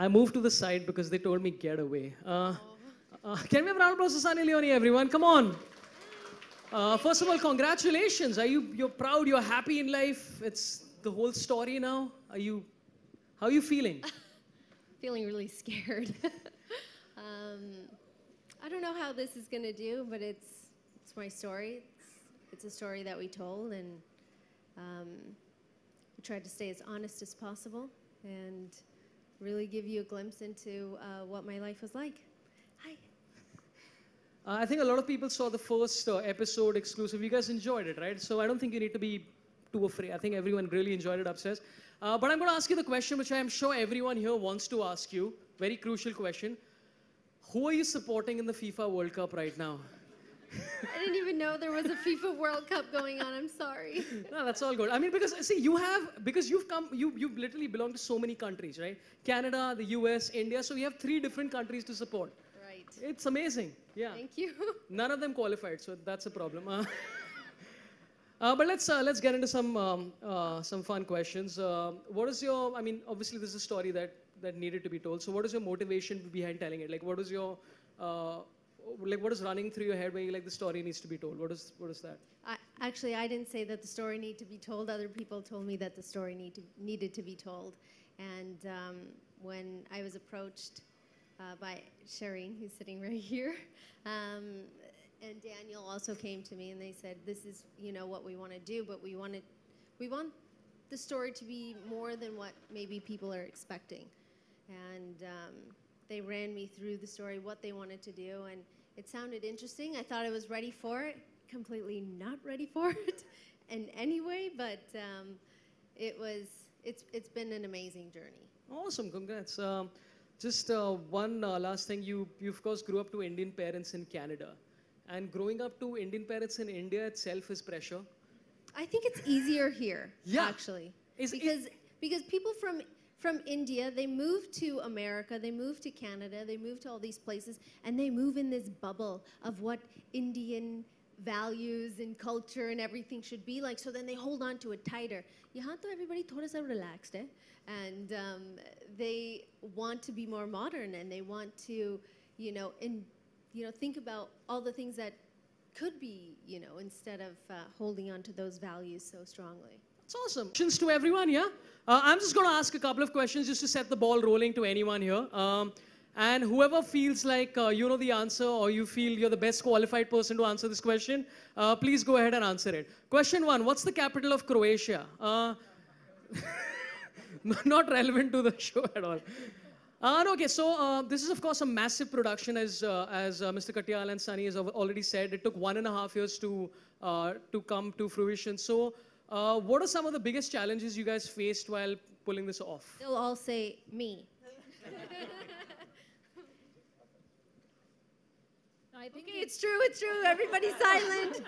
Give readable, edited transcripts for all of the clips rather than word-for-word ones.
I moved to the side because they told me get away. Can we have a round of applause for Sunny Leone, everyone? Come on. First of all, congratulations. You're proud, you're happy in life. It's the whole story now. How are you feeling? Feeling really scared. I don't know how this is going to do, but it's my story. It's a story that we told, and we tried to stay as honest as possible and really give you a glimpse into what my life was like. Hi. I think a lot of people saw the first episode exclusive. You guys enjoyed it, right? So I don't think you need to be too afraid. I think everyone really enjoyed it upstairs. But I'm going to ask you the question which I am sure everyone here wants to ask you. Very crucial question. Who are you supporting in the FIFA World Cup right now? I didn't even know there was a FIFA World Cup going on. I'm sorry. No, that's all good. I mean, because see, you've literally belonged to so many countries, right? Canada, the US, India. So you have 3 different countries to support. Right. It's amazing. Yeah. Thank you. None of them qualified, so that's a problem. But let's get into some fun questions. What is your? I mean, obviously this is a story that needed to be told. So what is your motivation behind telling it? Like, what is your what is running through your head when you like the story needs to be told? What is that? Actually, I didn't say that the story needed to be told. Other people told me that the story needed to be told. And when I was approached by Shireen, who's sitting right here, and Daniel also came to me and they said, "This is what we want to do, but we want the story to be more than what maybe people are expecting." And they ran me through the story, what they wanted to do, and it sounded interesting. I thought I was ready for it, completely not ready for it in any way, but it's been an amazing journey. Awesome, congrats. Just one last thing, you of course grew up to Indian parents in Canada, and growing up to Indian parents in India itself is pressure. I think it's easier here, actually, because people from India, they move to America, they move to Canada, they move to all these places, and they move in this bubble of what Indian values and culture and everything should be like, so then they hold on to it tighter. Yahan to everybody thoda sa relaxed hai, and they want to be more modern, and they want to, think about all the things that could be, instead of holding on to those values so strongly. That's awesome. Questions to everyone, yeah? I'm just going to ask a couple of questions just to set the ball rolling to anyone here. And whoever feels like you know the answer or you feel you're the best qualified person to answer this question, please go ahead and answer it. Question 1, what's the capital of Croatia? Not relevant to the show at all. Okay, so this is of course a massive production as Mr. Katyal and Sunny has already said. It took 1.5 years to come to fruition. So what are some of the biggest challenges you guys faced while pulling this off? They'll all say me. I think it's true, everybody's silent.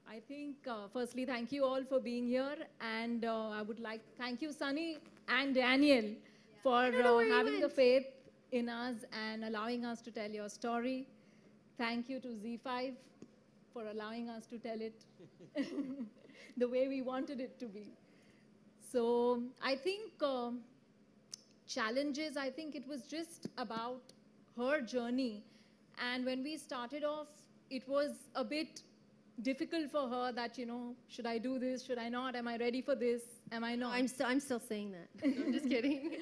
I think, firstly, thank you all for being here. And I would like to thank you, Sunny and Daniel, for having the faith in us and allowing us to tell your story. Thank you to Z5 for allowing us to tell it the way we wanted it to be. So I think challenges, I think it was just about her journey. And when we started off, it was a bit difficult for her that, should I do this? Should I not? Am I ready for this? Am I not? I'm still saying that. I'm just kidding.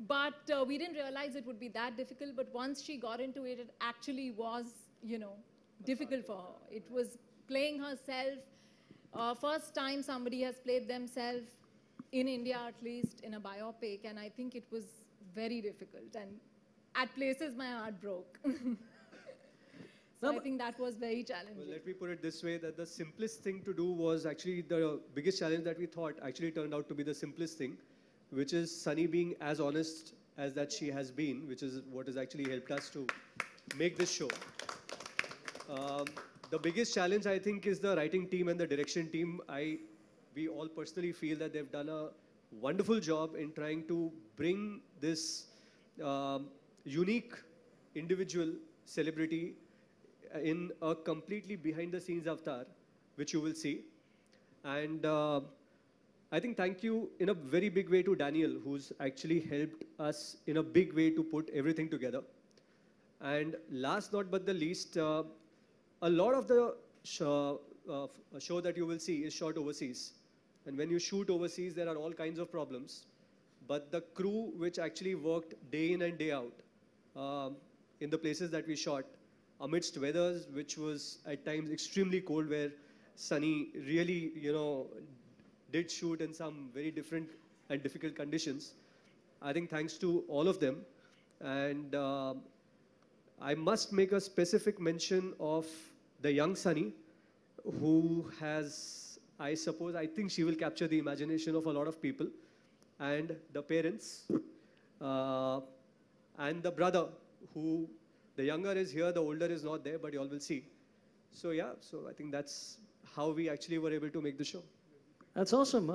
But we didn't realize it would be that difficult. But once she got into it, it actually was, difficult for her. It was playing herself. First time somebody has played themselves, in India at least, in a biopic. And I think it was very difficult. And at places, my heart broke. So I think that was very challenging. Well, let me put it this way, that the simplest thing to do was actually the biggest challenge that we thought actually turned out to be the simplest thing, which is Sunny being as honest as that she has been, which is what has actually helped us to make this show. The biggest challenge, I think, is the writing team and the direction team. We all personally feel that they've done a wonderful job in trying to bring this unique individual celebrity in a completely behind-the-scenes avatar, which you will see. And I think thank you in a very big way to Daniel, who's actually helped us in a big way to put everything together. And last not but the least, a lot of the show that you will see is shot overseas. And when you shoot overseas, there are all kinds of problems. But the crew, which actually worked day in and day out in the places that we shot, amidst weathers which was at times extremely cold, where Sunny really, did shoot in some very different and difficult conditions. I think thanks to all of them. And I must make a specific mention of the young Sunny, who has, I think she will capture the imagination of a lot of people, and the parents, and the brother, who the younger is here, the older is not there, but you all will see. So yeah, so I think that's how we actually were able to make the show. That's awesome.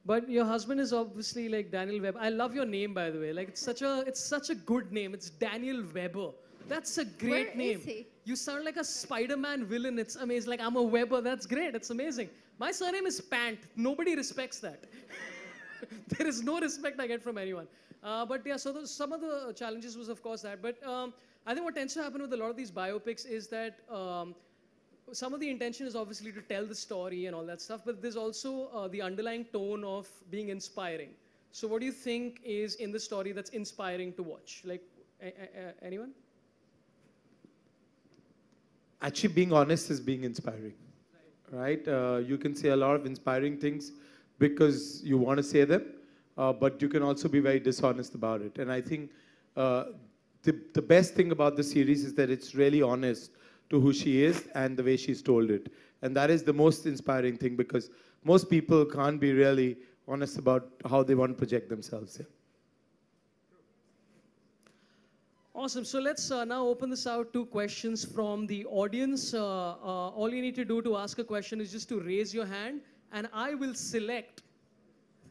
But your husband is obviously like Daniel Webber. I love your name, by the way. Like it's such a good name. It's Daniel Webber. That's a great name. Where is he? You sound like a Spider-Man villain. It's amazing. Like I'm a Webber. That's great. It's amazing. My surname is Pant. Nobody respects that. There is no respect I get from anyone. But yeah, so some of the challenges was of course that. But I think what tends to happen with a lot of these biopics is that some of the intention is obviously to tell the story and all that stuff, but there's also the underlying tone of being inspiring. So what do you think is in the story that's inspiring to watch? Like, anyone? Actually, being honest is being inspiring, right? You can say a lot of inspiring things because you want to say them, but you can also be very dishonest about it. And I think the best thing about the series is that it's really honest to who she is and the way she's told it. And that is the most inspiring thing, because most people can't be really honest about how they want to project themselves. Yeah. Awesome. So let's now open this out to questions from the audience. All you need to do to ask a question is just to raise your hand, and I will select.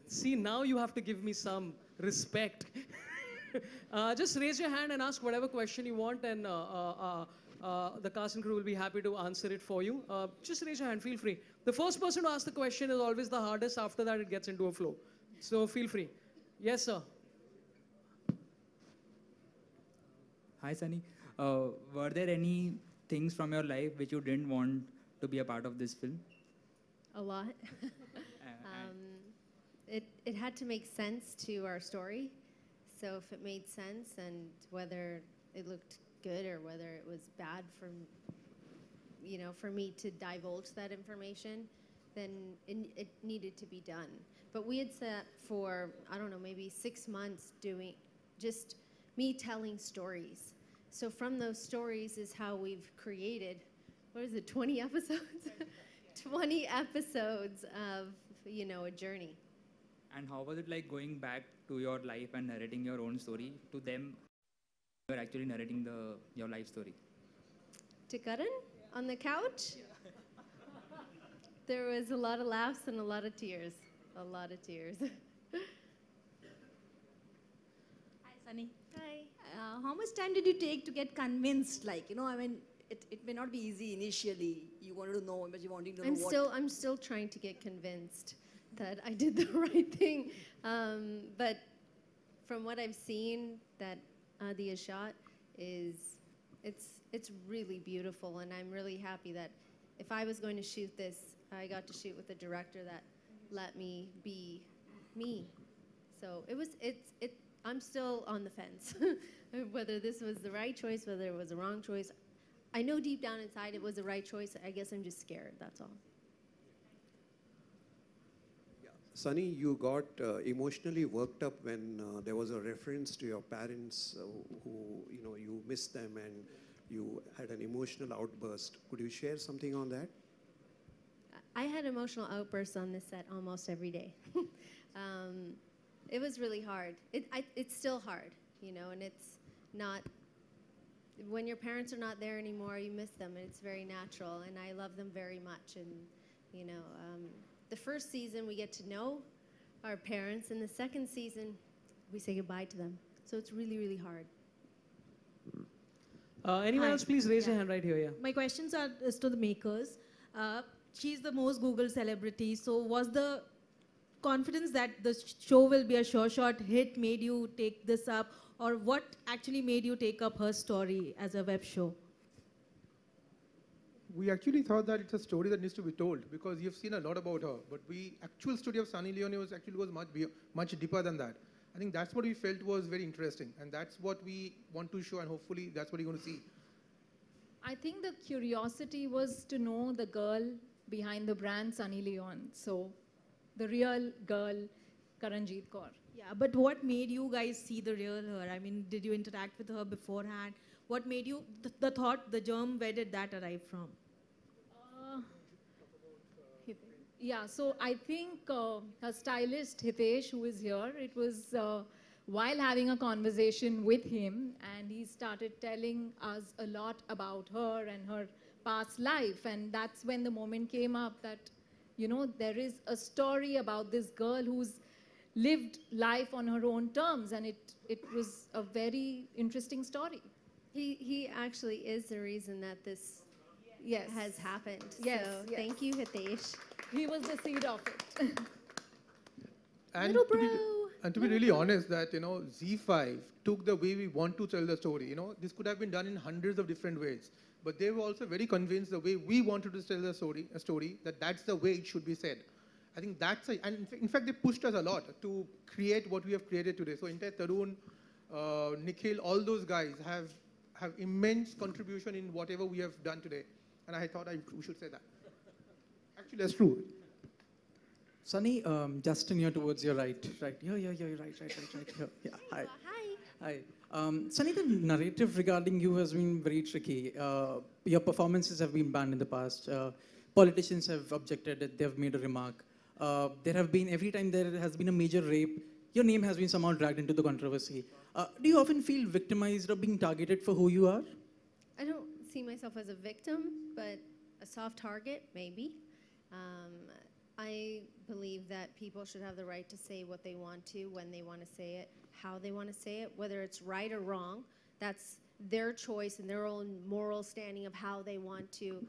See, now you have to give me some respect. Just raise your hand and ask whatever question you want, and the cast and crew will be happy to answer it for you. Just raise your hand, feel free. The first person to ask the question is always the hardest. After that, it gets into a flow. So feel free. Yes, sir. Hi, Sunny. Were there any things from your life which you didn't want to be a part of this film? A lot. It had to make sense to our story. So if it made sense, and whether it looked good or whether it was bad for me to divulge that information, then it needed to be done. But we had set for, I don't know, maybe 6 months doing just me telling stories. So from those stories is how we've created, 20 episodes? 20 episodes of, a journey. And how was it like going back to your life and narrating your own story to them? You're actually narrating your life story. To Karan? On the couch? There was a lot of laughs and a lot of tears. A lot of tears. Hi, Sunny. Hi. How much time did you take to get convinced? It may not be easy initially. You wanted to know, but you wanted to know I'm still trying to get convinced that I did the right thing. But from what I've seen that Adia shot it's really beautiful, and I'm really happy that if I was going to shoot this, I got to shoot with a director that let me be me. So I'm still on the fence whether this was the right choice, whether it was the wrong choice. I know deep down inside it was the right choice. I guess I'm just scared, that's all. Sunny, you got emotionally worked up when there was a reference to your parents who, you missed them and you had an emotional outburst. Could you share something on that? I had emotional outbursts on this set almost every day. It was really hard. It's still hard, and it's not, when your parents are not there anymore, you miss them, and it's very natural, and I love them very much. And, the first season, we get to know our parents. In the second season, we say goodbye to them. So it's really, really hard. Anyone else, please raise your hand right here. Yeah. My questions is to the makers. She's the most Googled celebrity. So was the confidence that the show will be a sure shot hit made you take this up, or what actually made you take up her story as a web show? We actually thought that it's a story that needs to be told because you've seen a lot about her. But actual story of Sunny Leone was much deeper than that. I think that's what we felt was very interesting, and that's what we want to show, and hopefully that's what you're going to see. I think the curiosity was to know the girl behind the brand Sunny Leone. So the real girl, Karenjit Kaur. Yeah, but what made you guys see the real her? I mean, did you interact with her beforehand? What made you, the thought, the germ, where did that arrive from? Yeah, so I think her stylist, Hitesh, who is here, it was while having a conversation with him, and he started telling us a lot about her and her past life. And that's when the moment came up that, you know, there is a story about this girl who's lived life on her own terms, and it was a very interesting story. He actually is the reason that this has happened. Yes, So yes. thank you, Hitesh. He was the seed of it. And Little to be, bro. and to be really honest, that Z5 took the way we want to tell the story. This could have been done in hundreds of different ways, but they were also very convinced the way we wanted to tell the story, that's the way it should be said. I think and in fact they pushed us a lot to create what we have created today. So entire Tarun, Nikhil, all those guys have immense contribution in whatever we have done today, and I thought we should say that. Actually, that's true. Sunny, Justin here towards your right. Right. Yeah, right here. Yeah, hi. Hi. Hi. Sunny, the narrative regarding you has been very tricky. Your performances have been banned in the past. Politicians have objected, they have made a remark. There have been, every time there has been a major rape, your name has been somehow dragged into the controversy. Do you often feel victimized or being targeted for who you are? I don't see myself as a victim, but a soft target, maybe. I believe that people should have the right to say what they want to, when they want to say it, how they want to say it, whether it's right or wrong. That's their choice and their own moral standing of how they want to,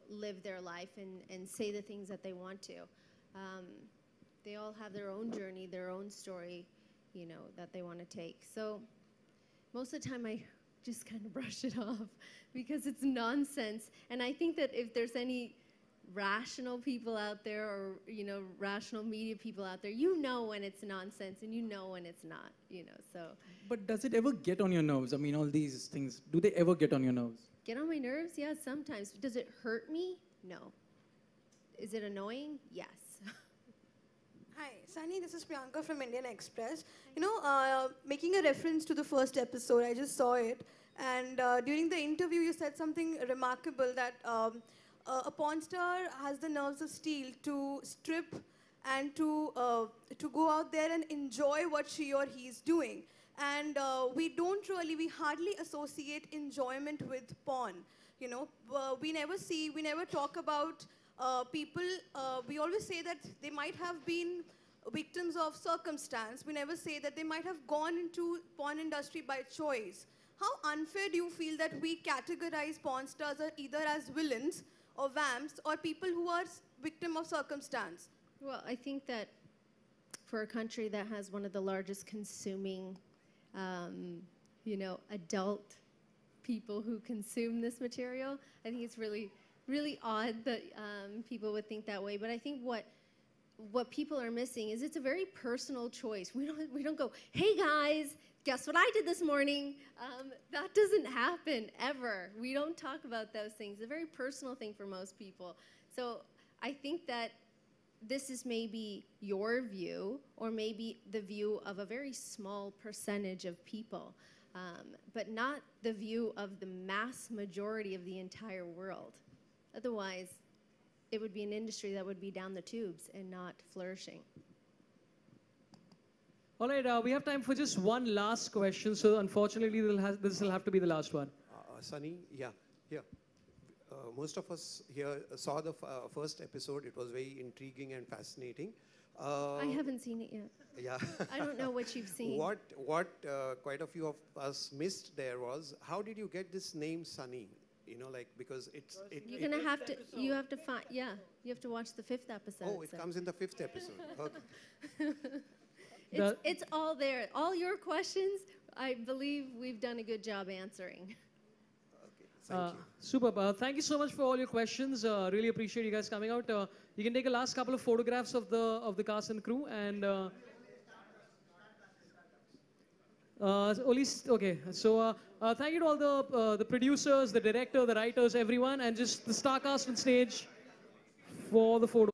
live their life and say the things that they want to. They all have their own journey, their own story, that they want to take. So most of the time I just kind of brush it off because it's nonsense. And I think that if there's any rational people out there or, rational media people out there, when it's nonsense and when it's not, so. But does it ever get on your nerves? I mean, all these things, do they ever get on your nerves? Get on my nerves? Yeah, sometimes. Does it hurt me? No. Is it annoying? Yes. Hi, Sunny, this is Priyanka from Indian Express. Making a reference to the first episode, I just saw it. And during the interview, you said something remarkable that a porn star has the nerves of steel to strip and to go out there and enjoy what she or he is doing. And we hardly associate enjoyment with porn. We never talk about people, we always say that they might have been victims of circumstance. We never say that they might have gone into porn industry by choice. How unfair do you feel that we categorize porn stars either as villains or vamps or people who are victim of circumstance? Well, I think that for a country that has one of the largest consuming, adult people who consume this material, I think it's really odd that people would think that way. But I think what people are missing is it's a very personal choice. We don't go, hey guys, guess what I did this morning? That doesn't happen ever. We don't talk about those things. It's a very personal thing for most people. So I think that this is maybe your view or maybe the view of a very small percentage of people, but not the view of the mass majority of the entire world. Otherwise, it would be an industry that would be down the tubes and not flourishing. All right, we have time for just one last question. So unfortunately, this will have to be the last one. Sunny, yeah. Most of us here saw the first episode. It was very intriguing and fascinating. I haven't seen it yet. Yeah. I don't know what you've seen. What quite a few of us missed there was, how did you get this name Sunny? You know, like, because it's... You're gonna have to, you have to find, yeah, you have to watch the 5th episode. Oh, it so. comes in the 5th episode. Okay. It's all there. All your questions, I believe we've done a good job answering. Thank you. Superb. Thank you so much for all your questions. Really appreciate you guys coming out. You can take a last couple of photographs of the cast and crew and. Okay, so thank you to all the producers, the director, the writers, everyone, and just the star cast on stage for the photo.